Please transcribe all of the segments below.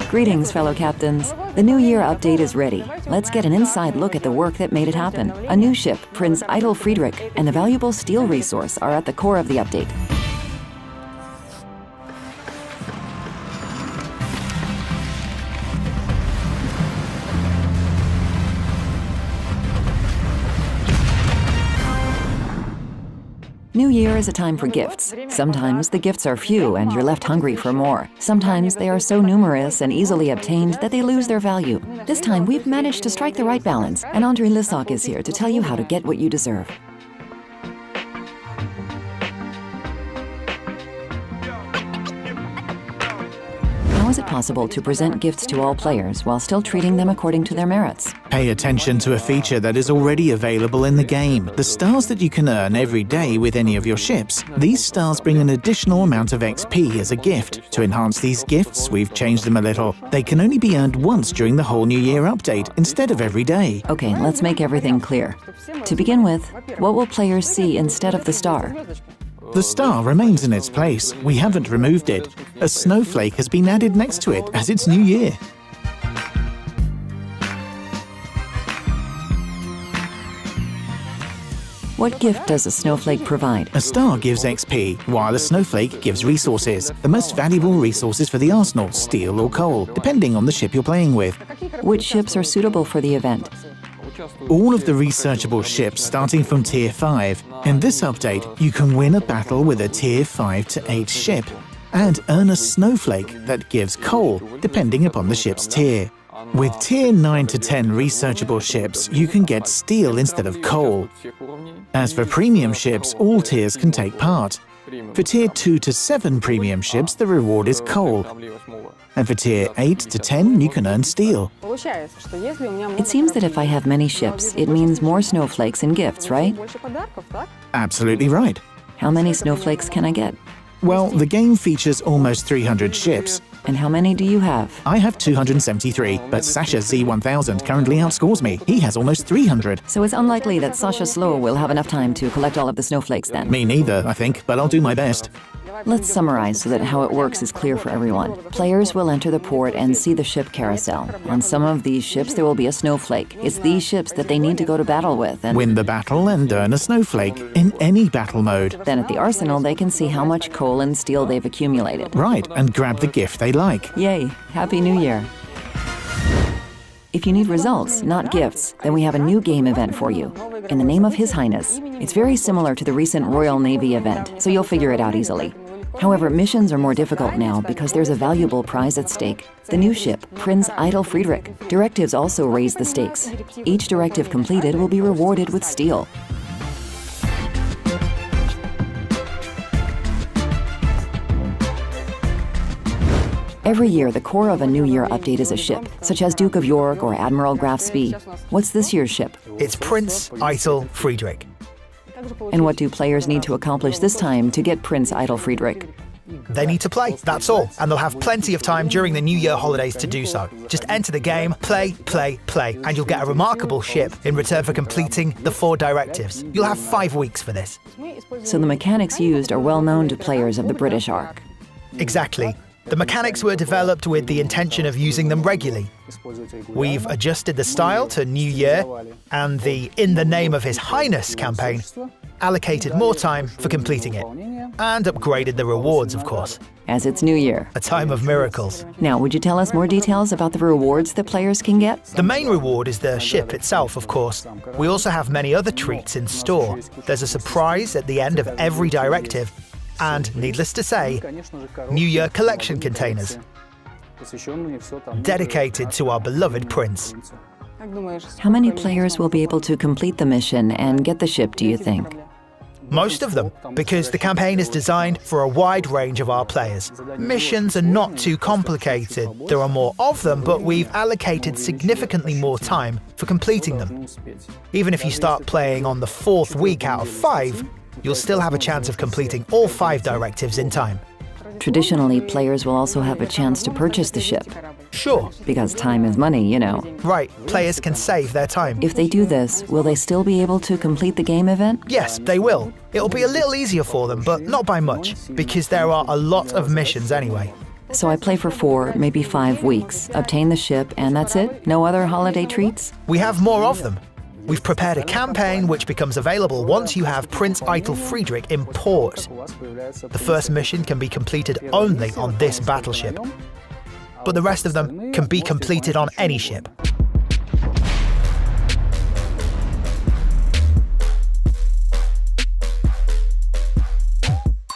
Greetings, fellow captains. The New Year update is ready. Let's get an inside look at the work that made it happen. A new ship, Prince Eitel Friedrich, and the valuable steel resource are at the core of the update. New Year is a time for gifts. Sometimes the gifts are few and you're left hungry for more. Sometimes they are so numerous and easily obtained that they lose their value. This time we've managed to strike the right balance, and Andrei Lisok is here to tell you how to get what you deserve. How is it possible to present gifts to all players while still treating them according to their merits? Pay attention to a feature that is already available in the game. The stars that you can earn every day with any of your ships. These stars bring an additional amount of XP as a gift. To enhance these gifts, we've changed them a little. They can only be earned once during the whole New Year update, instead of every day. Okay, let's make everything clear. To begin with, what will players see instead of the star? The star remains in its place. We haven't removed it. A snowflake has been added next to it as it's New Year. What gift does a snowflake provide? A star gives XP, while a snowflake gives resources. The most valuable resources for the arsenal, steel or coal, depending on the ship you're playing with. Which ships are suitable for the event? All of the researchable ships starting from Tier 5. In this update, you can win a battle with a Tier 5 to 8 ship and earn a snowflake that gives coal, depending upon the ship's tier. With Tier 9 to 10 researchable ships, you can get steel instead of coal. As for premium ships, all tiers can take part. For Tier 2 to 7 premium ships, the reward is coal. And for Tier 8 to 10, you can earn steel. It seems that if I have many ships, it means more snowflakes and gifts, right? Absolutely right. How many snowflakes can I get? Well, the game features almost 300 ships. And how many do you have? I have 273, but Sasha Z1000 currently outscores me. He has almost 300. So it's unlikely that Sasha Slow will have enough time to collect all of the snowflakes then. Me neither, I think, but I'll do my best. Let's summarize so that how it works is clear for everyone. Players will enter the port and see the ship carousel. On some of these ships there will be a snowflake. It's these ships that they need to go to battle with and win the battle and earn a snowflake in any battle mode. Then at the arsenal they can see how much coal and steel they've accumulated. Right, and grab the gift they like. Yay! Happy New Year! If you need results, not gifts, then we have a new game event for you. In the name of His Highness. It's very similar to the recent Royal Navy event, so you'll figure it out easily. However, missions are more difficult now because there's a valuable prize at stake. The new ship, Prince Eitel Friedrich. Directives also raise the stakes. Each directive completed will be rewarded with steel. Every year, the core of a New Year update is a ship, such as Duke of York or Admiral Graf Spee. What's this year's ship? It's Prince Eitel Friedrich. And what do players need to accomplish this time to get Prince Eitel Friedrich? They need to play, that's all. And they'll have plenty of time during the New Year holidays to do so. Just enter the game, play, and you'll get a remarkable ship in return for completing the 4 directives. You'll have 5 weeks for this. So the mechanics used are well known to players of the British Ark. Exactly. The mechanics were developed with the intention of using them regularly. We've adjusted the style to New Year, and the In the Name of His Highness campaign allocated more time for completing it, and upgraded the rewards, of course. As it's New Year. A time of miracles. Now, would you tell us more details about the rewards that players can get? The main reward is the ship itself, of course. We also have many other treats in store. There's a surprise at the end of every directive, and, needless to say, New Year collection containers dedicated to our beloved prince. How many players will be able to complete the mission and get the ship, do you think? Most of them, because the campaign is designed for a wide range of our players. Missions are not too complicated. There are more of them, but we've allocated significantly more time for completing them. Even if you start playing on the 4th week out of 5, you'll still have a chance of completing all 5 directives in time. Traditionally, players will also have a chance to purchase the ship. Sure. Because time is money, you know. Right, players can save their time. If they do this, will they still be able to complete the game event? Yes, they will. It'll be a little easier for them, but not by much, because there are a lot of missions anyway. So I play for 4, maybe 5 weeks, obtain the ship, and that's it? No other holiday treats? We have more of them. We've prepared a campaign which becomes available once you have Prince Eitel Friedrich in port. The first mission can be completed only on this battleship, but the rest of them can be completed on any ship.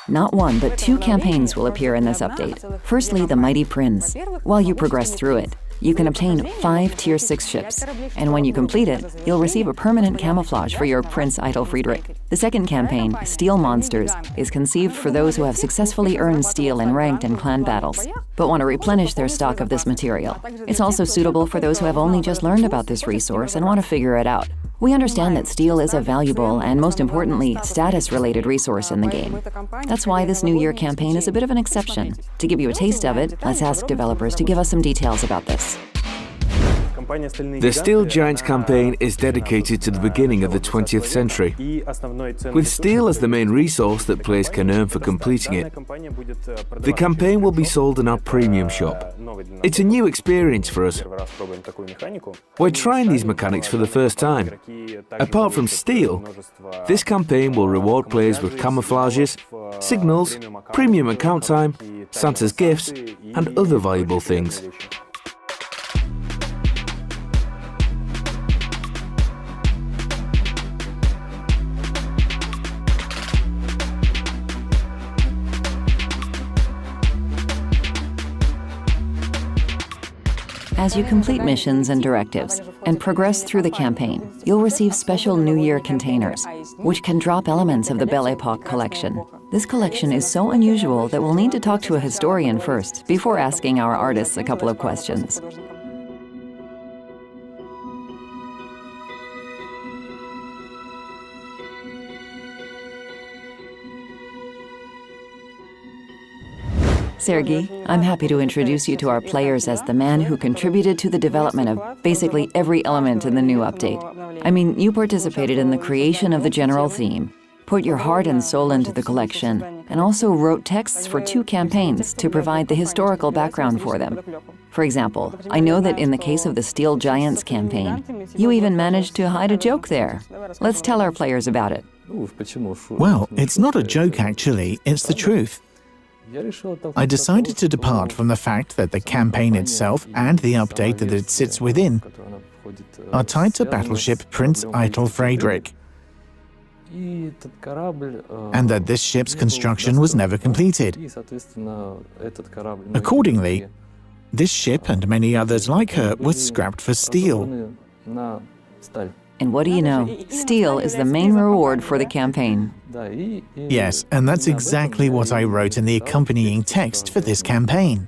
Not 1, but 2 campaigns will appear in this update. Firstly, the Mighty Prince. While you progress through it, you can obtain 5 Tier 6 ships, and when you complete it, you'll receive a permanent camouflage for your Prince Eitel Friedrich. The second campaign, Steel Monsters, is conceived for those who have successfully earned steel in ranked and clan battles, but want to replenish their stock of this material. It's also suitable for those who have only just learned about this resource and want to figure it out. We understand that steel is a valuable and, most importantly, status-related resource in the game. That's why this New Year campaign is a bit of an exception. To give you a taste of it, let's ask developers to give us some details about this. The Steel Giants campaign is dedicated to the beginning of the 20th century, with steel as the main resource that players can earn for completing it. The campaign will be sold in our premium shop. It's a new experience for us. We're trying these mechanics for the first time. Apart from steel, this campaign will reward players with camouflages, signals, premium account time, Santa's gifts, and other valuable things. As you complete missions and directives and progress through the campaign, you'll receive special New Year containers, which can drop elements of the Belle Epoque collection. This collection is so unusual that we'll need to talk to a historian first before asking our artists a couple of questions. Sergei, I'm happy to introduce you to our players as the man who contributed to the development of basically every element in the new update. I mean, you participated in the creation of the general theme, put your heart and soul into the collection, and also wrote texts for 2 campaigns to provide the historical background for them. For example, I know that in the case of the Steel Giants campaign, you even managed to hide a joke there. Let's tell our players about it. Well, it's not a joke actually, it's the truth. I decided to depart from the fact that the campaign itself and the update that it sits within are tied to battleship Prince Eitel Friedrich, and that this ship's construction was never completed. Accordingly, this ship and many others like her were scrapped for steel. And what do you know? Steel is the main reward for the campaign. Yes, and that's exactly what I wrote in the accompanying text for this campaign.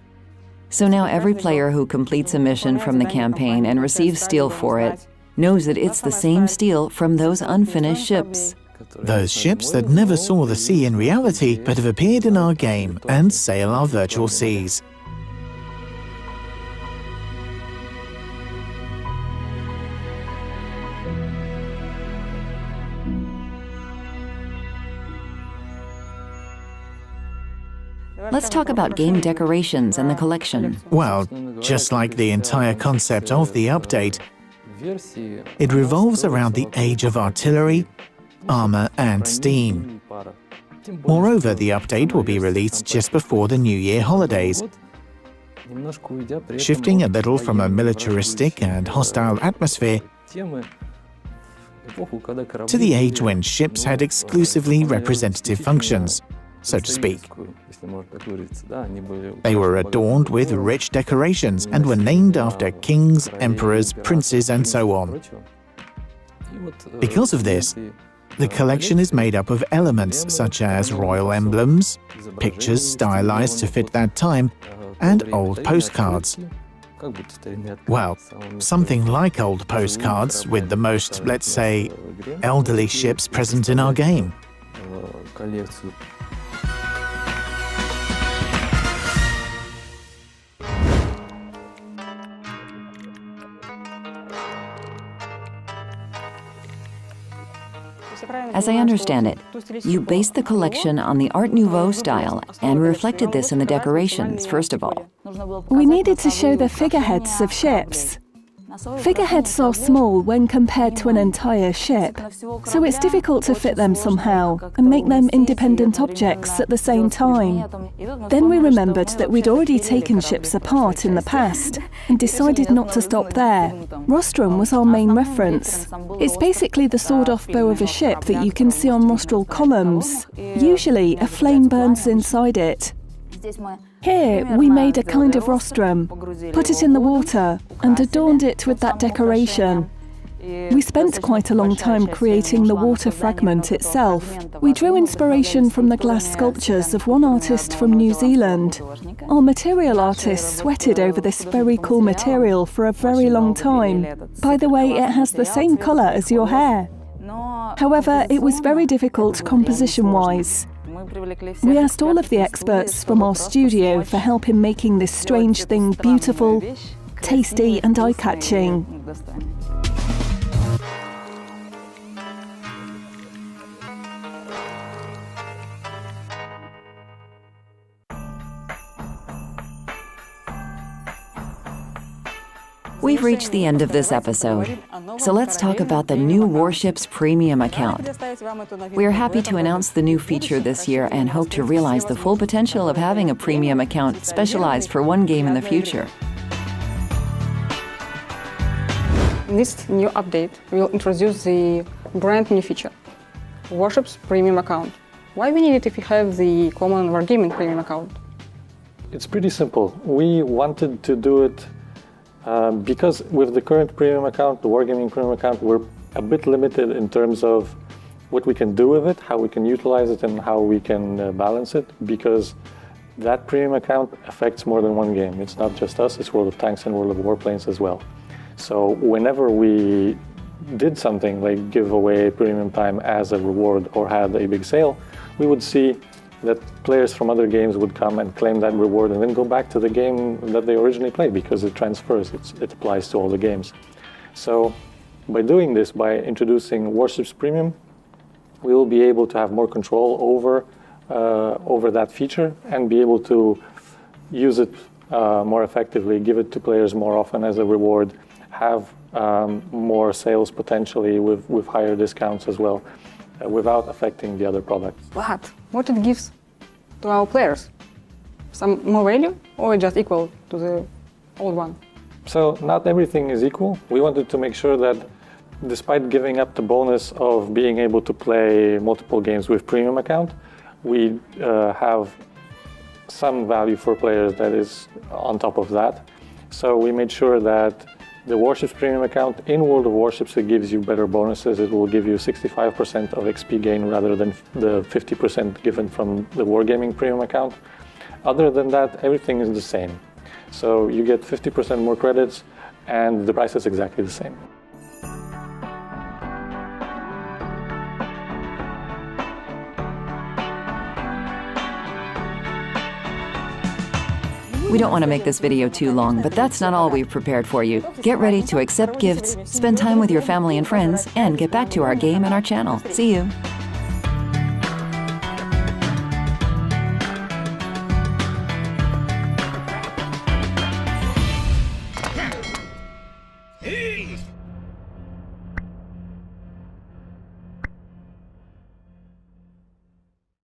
So now every player who completes a mission from the campaign and receives steel for it knows that it's the same steel from those unfinished ships. Those ships that never saw the sea in reality but have appeared in our game and sail our virtual seas. Let's talk about game decorations and the collection. Well, just like the entire concept of the update, it revolves around the age of artillery, armor, and steam. Moreover, the update will be released just before the New Year holidays, shifting a little from a militaristic and hostile atmosphere to the age when ships had exclusively representative functions, so to speak. They were adorned with rich decorations and were named after kings, emperors, princes, and so on. Because of this, the collection is made up of elements such as royal emblems, pictures stylized to fit that time, and old postcards. Well, something like old postcards with the most, let's say, elderly ships present in our game. As I understand it, you based the collection on the Art Nouveau style and reflected this in the decorations, first of all. We needed to show the figureheads of ships. Figureheads are small when compared to an entire ship, so it's difficult to fit them somehow and make them independent objects at the same time. Then we remembered that we'd already taken ships apart in the past and decided not to stop there. Rostrum was our main reference. It's basically the sawed-off bow of a ship that you can see on rostral columns. Usually, a flame burns inside it. Here, we made a kind of rostrum, put it in the water, and adorned it with that decoration. We spent quite a long time creating the water fragment itself. We drew inspiration from the glass sculptures of one artist from New Zealand. Our material artist sweated over this very cool material for a very long time. By the way, it has the same colour as your hair. However, it was very difficult composition-wise. We asked all of the experts from our studio for help in making this strange thing beautiful, tasty and eye-catching. We've reached the end of this episode, so let's talk about the new Warships Premium account. We are happy to announce the new feature this year and hope to realize the full potential of having a premium account specialized for one game in the future. In this new update, we will introduce the brand new feature, Warships Premium account. Why we need it if you have the common Wargaming Premium account? It's pretty simple. We wanted to do it because with the current premium account, the Wargaming Premium account, we're a bit limited in terms of what we can do with it, how we can utilize it, and how we can balance it, because that premium account affects more than one game. It's not just us, it's World of Tanks and World of Warplanes as well. So whenever we did something like give away premium time as a reward or had a big sale, we would see that players from other games would come and claim that reward and then go back to the game that they originally played, because it transfers, it applies to all the games. So by doing this, by introducing Warships Premium, we will be able to have more control over that feature and be able to use it more effectively, give it to players more often as a reward, have more sales potentially with higher discounts as well, without affecting the other products. But what it gives to our players? Some more value, or just equal to the old one? So not everything is equal. We wanted to make sure that despite giving up the bonus of being able to play multiple games with premium account, we have some value for players that is on top of that. So we made sure that the Warships Premium account in World of Warships, it gives you better bonuses. It will give you 65% of XP gain rather than the 50% given from the Wargaming Premium account. Other than that, everything is the same. So you get 50% more credits and the price is exactly the same. We don't want to make this video too long, but that's not all we've prepared for you. Get ready to accept gifts, spend time with your family and friends, and get back to our game and our channel. See you!